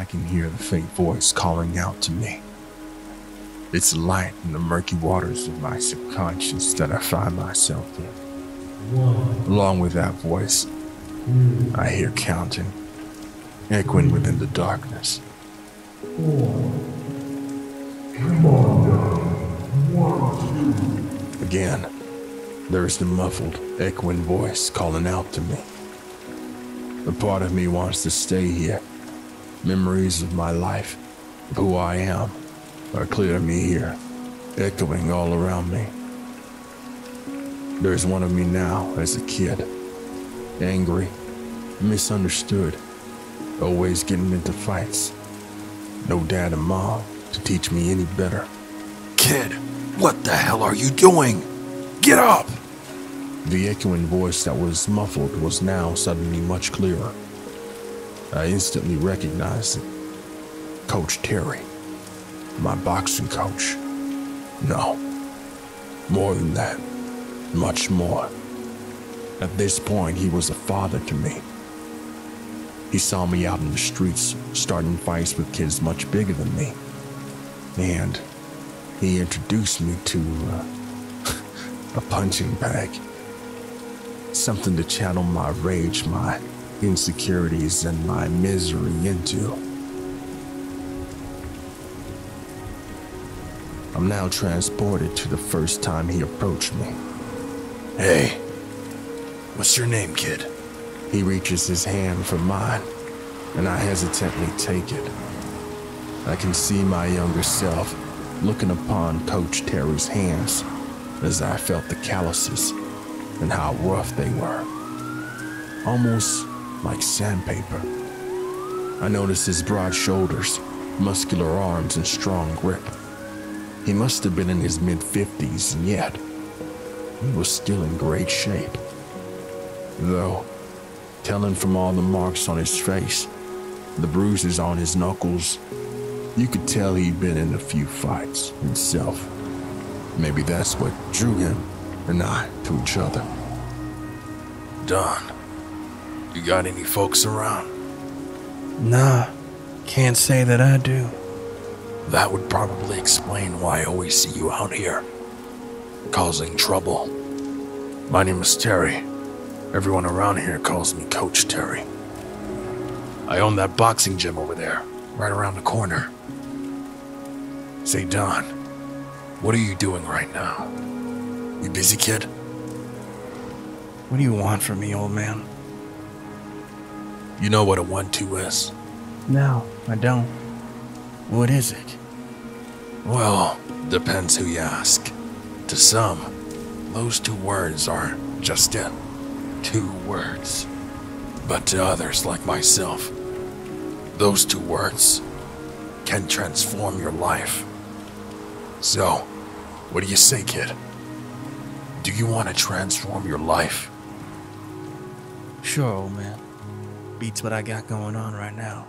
I can hear the faint voice calling out to me. It's light in the murky waters of my subconscious that I find myself in. Along with that voice, I hear counting, echoing within the darkness. Again, there is the muffled, echoing voice calling out to me. A part of me wants to stay here. Memories of my life, of who I am, are clear to me here, echoing all around me. There's one of me now as a kid, angry, misunderstood, always getting into fights. No dad and mom to teach me any better. Kid, what the hell are you doing? Get up! The echoing voice that was muffled was now suddenly much clearer. I instantly recognized it. Coach Terry, my boxing coach. No, more than that, much more. At this point, he was a father to me. He saw me out in the streets, starting fights with kids much bigger than me. And he introduced me to a punching bag. Something to channel my rage, my insecurities, and my misery into. I'm now transported to the first time he approached me. Hey, what's your name, kid? He reaches his hand for mine, and I hesitantly take it. I can see my younger self looking upon Coach Terry's hands as I felt the calluses and how rough they were. Almost like sandpaper. I noticed his broad shoulders, muscular arms, and strong grip. He must have been in his mid-50s, and yet he was still in great shape. Though, telling from all the marks on his face, the bruises on his knuckles, you could tell he'd been in a few fights himself. Maybe that's what drew him and I to each other. Don, you got any folks around? Nah, can't say that I do. That would probably explain why I always see you out here, causing trouble. My name is Terry. Everyone around here calls me Coach Terry. I own that boxing gym over there, right around the corner. Say, Don, what are you doing right now? You busy, kid? What do you want from me, old man? You know what a 1-2 is? No, I don't. What is it? Well, depends who you ask. To some, those 2 words are just it. 2 words. But to others like myself, those 2 words can transform your life. So, what do you say, kid? Do you want to transform your life? Sure, old man. Beats what I got going on right now.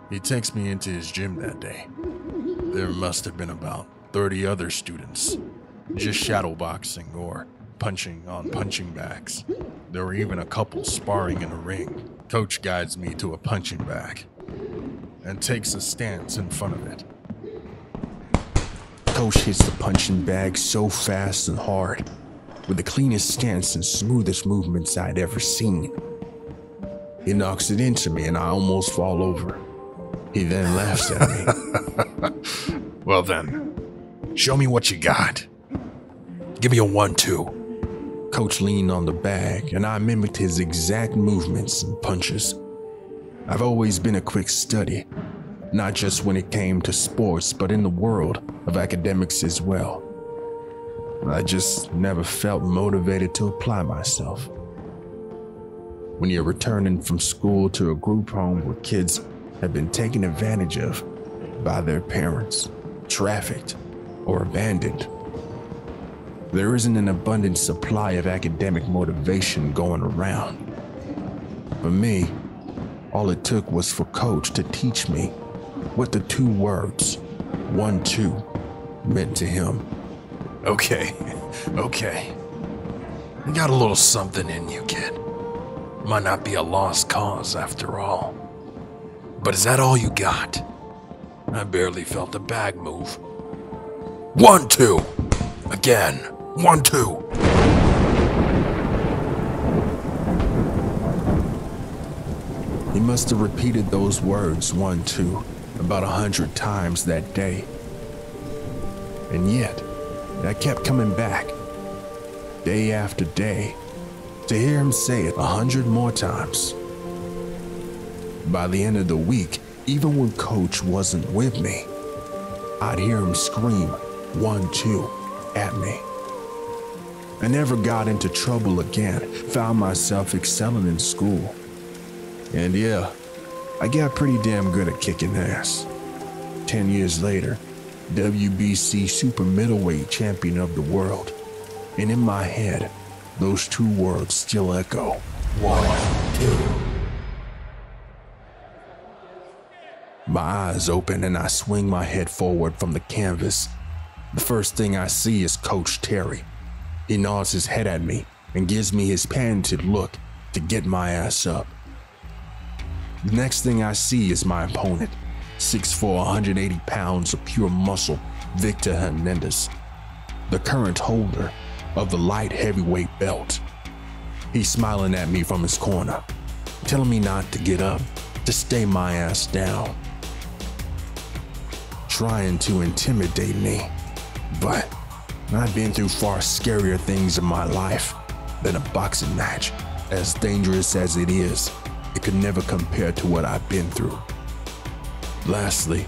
He takes me into his gym that day. There must have been about 30 other students, just shadowboxing or punching on punching bags. There were even a couple sparring in a ring. Coach guides me to a punching bag and takes a stance in front of it. Coach hits the punching bag so fast and hard, with the cleanest stance and smoothest movements I'd ever seen. He knocks it into me and I almost fall over. He then laughs at me. Well then, show me what you got. Give me a 1-2. Coach leaned on the bag and I mimicked his exact movements and punches. I've always been a quick study, not just when it came to sports, but in the world of academics as well. I just never felt motivated to apply myself. When you're returning from school to a group home where kids have been taken advantage of by their parents, trafficked, or abandoned, there isn't an abundant supply of academic motivation going around. For me, all it took was for Coach to teach me what the 2 words, 1-2, meant to him. Okay. You got a little something in you, kid. Might not be a lost cause after all. But is that all you got? I barely felt the bag move. 1, 2. Again. 1, 2. He must have repeated those words 1, 2 about 100 times that day. And yet, I kept coming back, day after day, to hear him say it 100 more times. By the end of the week, even when Coach wasn't with me, I'd hear him scream 1, 2 at me. I never got into trouble again, found myself excelling in school. And yeah, I got pretty damn good at kicking ass. 10 years later, WBC super middleweight champion of the world. And in my head, those 2 words still echo. 1, 2. My eyes open and I swing my head forward from the canvas. The first thing I see is Coach Terry. He nods his head at me and gives me his patented look to get my ass up. The next thing I see is my opponent, 6'4", 180 pounds of pure muscle, Victor Hernandez, the current holder of the light heavyweight belt. He's smiling at me from his corner, telling me not to get up, to stay my ass down, trying to intimidate me. But I've been through far scarier things in my life than a boxing match. As dangerous as it is, it could never compare to what I've been through. Lastly,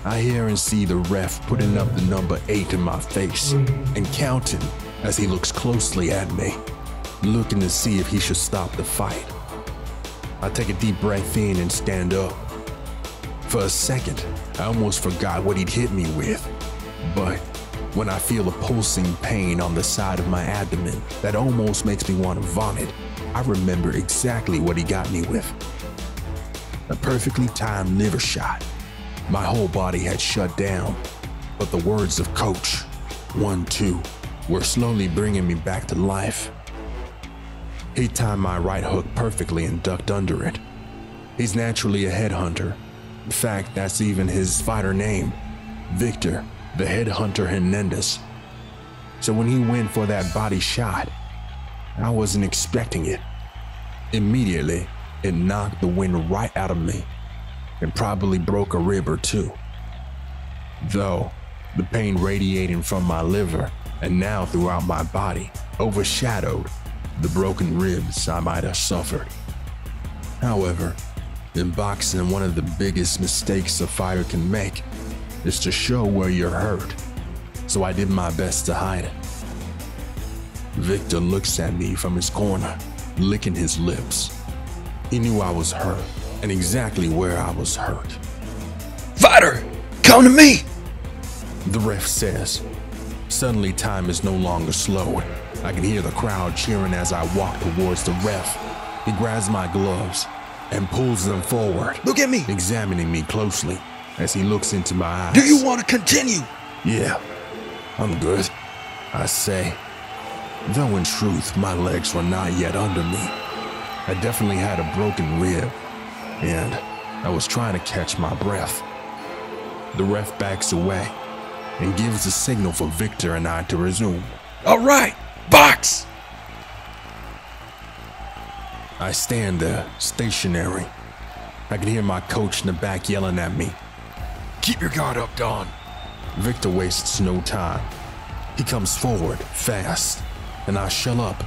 I hear and see the ref putting up the number 8 in my face and counting as he looks closely at me, looking to see if he should stop the fight. I take a deep breath in and stand up. For a second, I almost forgot what he'd hit me with, but when I feel a pulsing pain on the side of my abdomen that almost makes me want to vomit, I remember exactly what he got me with. A perfectly timed liver shot. My whole body had shut down, but the words of Coach, 1, 2, were slowly bringing me back to life. He timed my right hook perfectly and ducked under it. He's naturally a headhunter. In fact, that's even his fighter name, Victor, the Headhunter Hernandez. So when he went for that body shot, I wasn't expecting it. Immediately, it knocked the wind right out of me and probably broke a rib or 2. Though, the pain radiating from my liver and now throughout my body overshadowed the broken ribs I might have suffered. However, in boxing, one of the biggest mistakes a fighter can make is to show where you're hurt, so I did my best to hide it. Victor looks at me from his corner, licking his lips. He knew I was hurt and exactly where I was hurt. Fighter, come to me! The ref says. Suddenly, time is no longer slowed. I can hear the crowd cheering as I walk towards the ref. He grabs my gloves and pulls them forward. Look at me! Examining me closely as he looks into my eyes. Do you want to continue? Yeah, I'm good, I say. Though in truth, my legs were not yet under me. I definitely had a broken rib, and I was trying to catch my breath. The ref backs away and gives the signal for Victor and I to resume. All right, box! I stand there, stationary. I can hear my coach in the back yelling at me. Keep your guard up, Don. Victor wastes no time. He comes forward, fast, and I shell up,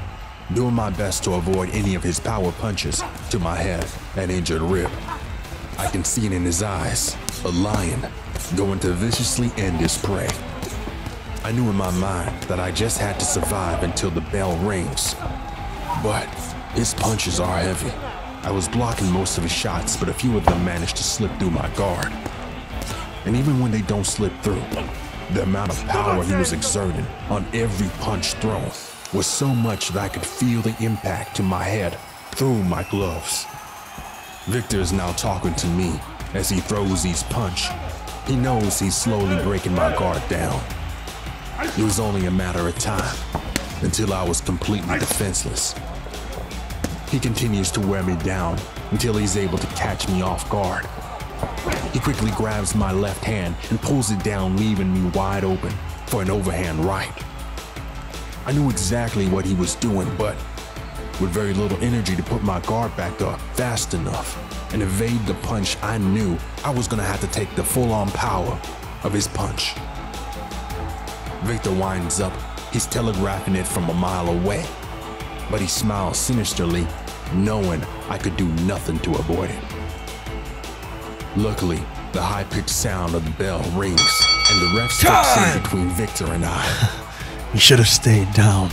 doing my best to avoid any of his power punches to my head and injured rib. I can see it in his eyes, a lion going to viciously end his prey. I knew in my mind that I just had to survive until the bell rings. But his punches are heavy. I was blocking most of his shots, but a few of them managed to slip through my guard. And even when they don't slip through, the amount of power he was exerting on every punch thrown was so much that I could feel the impact to my head through my gloves. Victor is now talking to me as he throws each punch. He knows he's slowly breaking my guard down. It was only a matter of time until I was completely defenseless. He continues to wear me down until he's able to catch me off guard. He quickly grabs my left hand and pulls it down, leaving me wide open for an overhand right. I knew exactly what he was doing, but with very little energy to put my guard back up fast enough and evade the punch, I knew I was gonna have to take the full-on power of his punch. Victor winds up. He's telegraphing it from a mile away, but he smiles sinisterly, knowing I could do nothing to avoid it. Luckily, the high-pitched sound of the bell rings, and the ref steps in between Victor and I. You should have stayed down.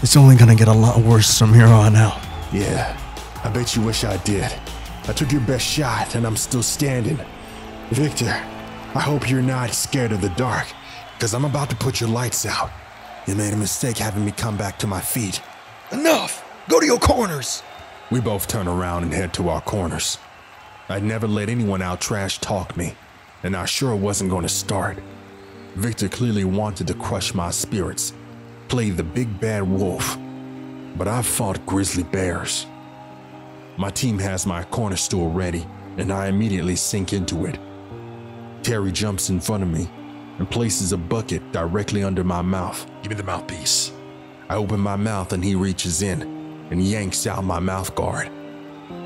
It's only gonna get a lot worse from here on out. Yeah, I bet you wish I did. I took your best shot, and I'm still standing. Victor, I hope you're not scared of the dark, because I'm about to put your lights out. You made a mistake having me come back to my feet. Enough! Go to your corners! We both turn around and head to our corners. I'd never let anyone out trash talk me, and I sure wasn't going to start. Victor clearly wanted to crush my spirits, play the big bad wolf, but I've fought grizzly bears. My team has my corner stool ready, and I immediately sink into it. Terry jumps in front of me and places a bucket directly under my mouth. Give me the mouthpiece. I open my mouth and he reaches in and yanks out my mouth guard.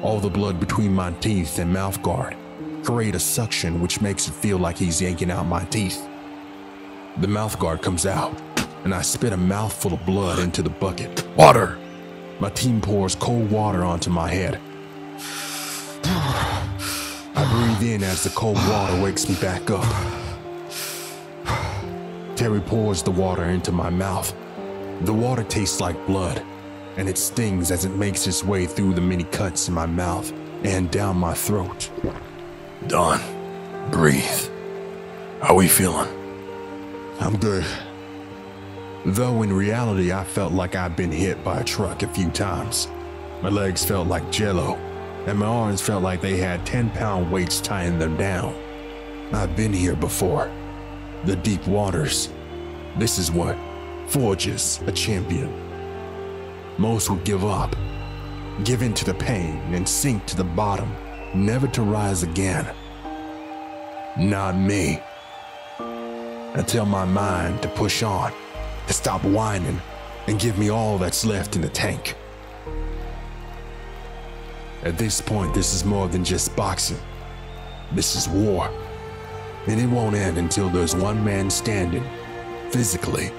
All the blood between my teeth and mouth guard create a suction which makes it feel like he's yanking out my teeth. The mouth guard comes out and I spit a mouthful of blood into the bucket. Water! My team pours cold water onto my head. I breathe in as the cold water wakes me back up. Terry pours the water into my mouth. The water tastes like blood, and it stings as it makes its way through the many cuts in my mouth and down my throat. Don, breathe. How we feeling? I'm good. Though in reality, I felt like I'd been hit by a truck a few times. My legs felt like jello, and my arms felt like they had 10-pound weights tying them down. I've been here before. The deep waters. This is what forges a champion. Most would give up, give in to the pain and sink to the bottom, never to rise again. Not me. I tell my mind to push on, to stop whining and give me all that's left in the tank. At this point, this is more than just boxing. This is war. And it won't end until there's one man standing, physically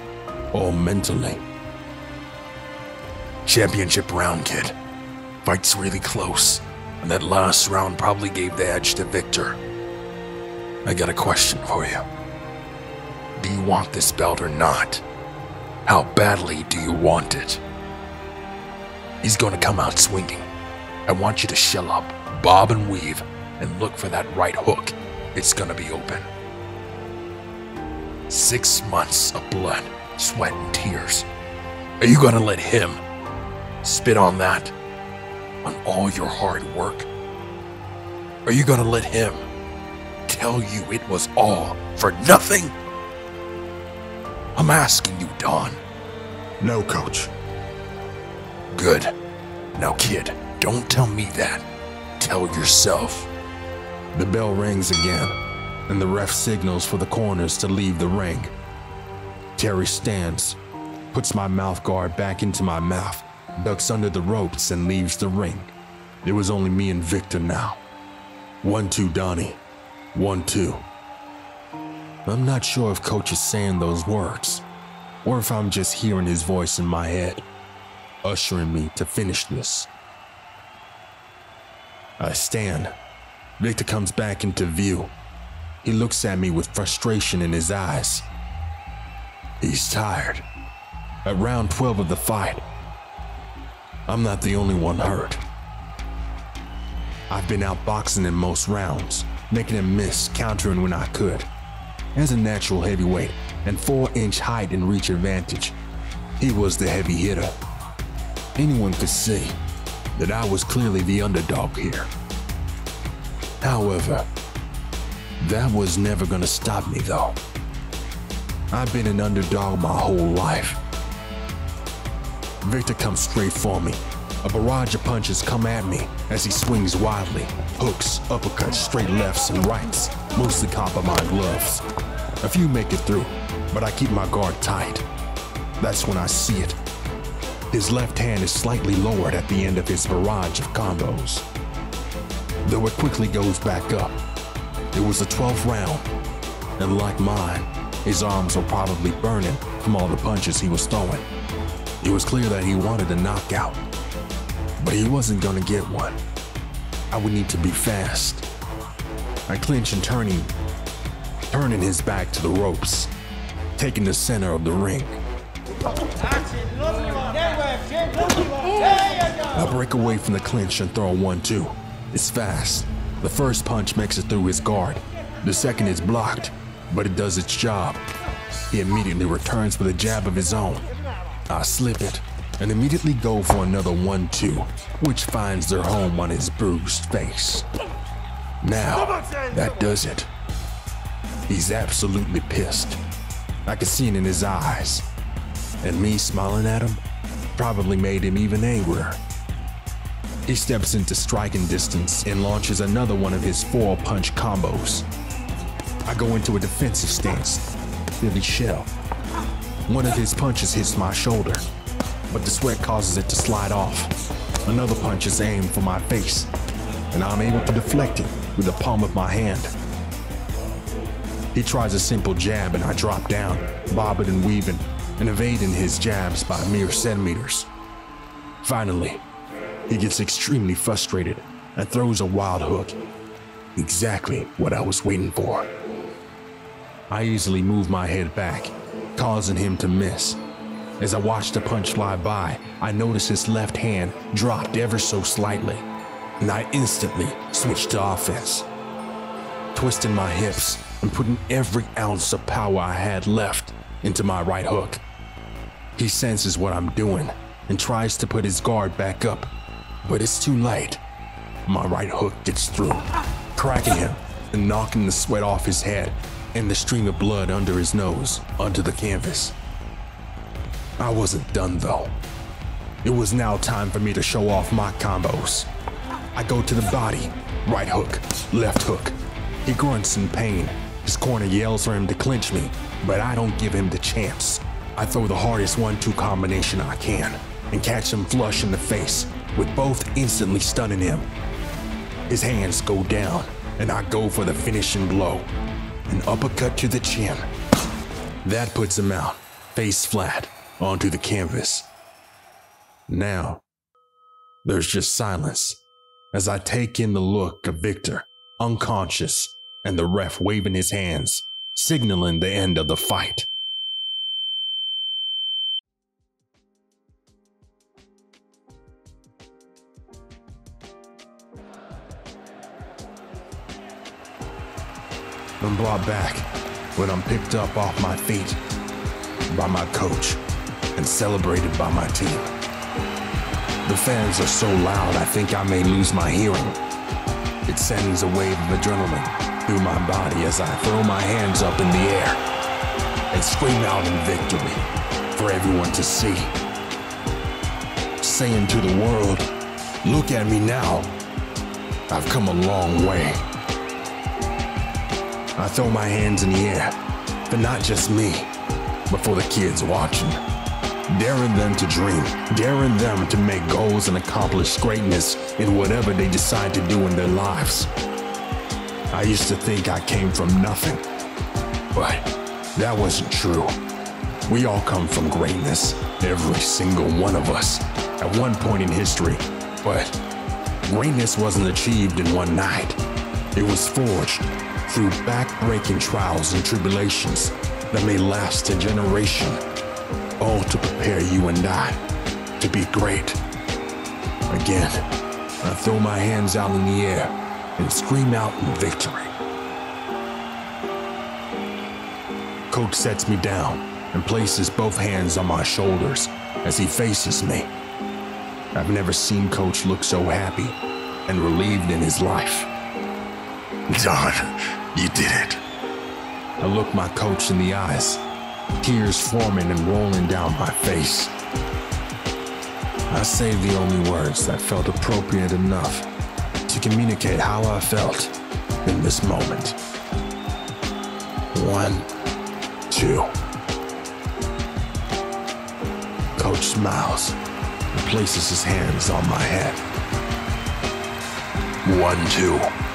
or mentally. Championship round, kid. Fight's really close, and that last round probably gave the edge to Victor. I got a question for you. Do you want this belt or not? How badly do you want it? He's gonna come out swinging. I want you to shell up, bob and weave, and look for that right hook. It's gonna be open. 6 months of blood, sweat, and tears. Are you gonna let him spit on that? On all your hard work? Are you gonna let him tell you it was all for nothing? I'm asking you, Don. No, coach. Good. Now, kid, don't tell me that. Tell yourself. The bell rings again, and the ref signals for the corners to leave the ring. Terry stands, puts my mouth guard back into my mouth, ducks under the ropes, and leaves the ring. It was only me and Victor now. 1-2, Donnie. 1-2. I'm not sure if Coach is saying those words, or if I'm just hearing his voice in my head, ushering me to finish this. I stand. Victor comes back into view. He looks at me with frustration in his eyes. He's tired. At round 12 of the fight, I'm not the only one hurt. I've been outboxing in most rounds, making him miss, countering when I could. As a natural heavyweight and 4-inch height and reach advantage, he was the heavy hitter. Anyone could see that I was clearly the underdog here. However, that was never gonna stop me though. I've been an underdog my whole life. Victor comes straight for me, A barrage of punches come at me as he swings wildly. Hooks, uppercuts, straight lefts, and rights, mostly copper my gloves. A few make it through, but I keep my guard tight. That's when I see it. His left hand is slightly lowered at the end of his barrage of combos, though it quickly goes back up. It was the 12th round, and like mine, his arms were probably burning from all the punches he was throwing. It was clear that he wanted a knockout, but he wasn't gonna get one. I would need to be fast. I clinch and turning his back to the ropes, taking the center of the ring. I break away from the clinch and throw a 1-2. It's fast. The first punch makes it through his guard. The second is blocked, but it does its job. He immediately returns with a jab of his own. I slip it and immediately go for another 1-2, which finds their home on his bruised face. Now, that does it. He's absolutely pissed. I can see it in his eyes. And me smiling at him probably made him even angrier. He steps into striking distance and launches another one of his 4-punch combos. I go into a defensive stance, Billy Shell. One of his punches hits my shoulder, but the sweat causes it to slide off. Another punch is aimed for my face, and I'm able to deflect it with the palm of my hand. He tries a simple jab and I drop down, bobbing and weaving, and evading his jabs by mere centimeters. Finally, he gets extremely frustrated and throws a wild hook. Exactly what I was waiting for. I easily move my head back, causing him to miss. As I watch the punch fly by, I notice his left hand dropped ever so slightly, and I instantly switch to offense. Twisting my hips and putting every ounce of power I had left into my right hook. He senses what I'm doing and tries to put his guard back up, but it's too late. My right hook gets through, cracking him and knocking the sweat off his head and the stream of blood under his nose onto the canvas. I wasn't done though. It was now time for me to show off my combos. I go to the body, right hook, left hook. He grunts in pain. His corner yells for him to clinch me, but I don't give him the chance. I throw the hardest 1-2 combination I can and catch him flush in the face, with both instantly stunning him. His hands go down, and I go for the finishing blow, an uppercut to the chin. That puts him out, face flat, onto the canvas. Now, there's just silence as I take in the look of Victor, unconscious, and the ref waving his hands, signaling the end of the fight. I'm brought back when I'm picked up off my feet by my coach and celebrated by my team. The fans are so loud I think I may lose my hearing. It sends a wave of adrenaline through my body as I throw my hands up in the air and scream out in victory for everyone to see. Saying to the world, look at me now. I've come a long way. I throw my hands in the air, but not just me, but for the kids watching. Daring them to dream, daring them to make goals and accomplish greatness in whatever they decide to do in their lives. I used to think I came from nothing, but that wasn't true. We all come from greatness, every single one of us, at one point in history, but greatness wasn't achieved in one night. It was forged through back-breaking trials and tribulations that may last a generation, all to prepare you and I to be great. Again, I throw my hands out in the air and scream out in victory. Coach sets me down and places both hands on my shoulders as he faces me. I've never seen Coach look so happy and relieved in his life. Don, you did it. I look my coach in the eyes, tears forming and rolling down my face. I saved the only words that felt appropriate enough to communicate how I felt in this moment. 1, 2. Coach smiles and places his hands on my head. 1, 2.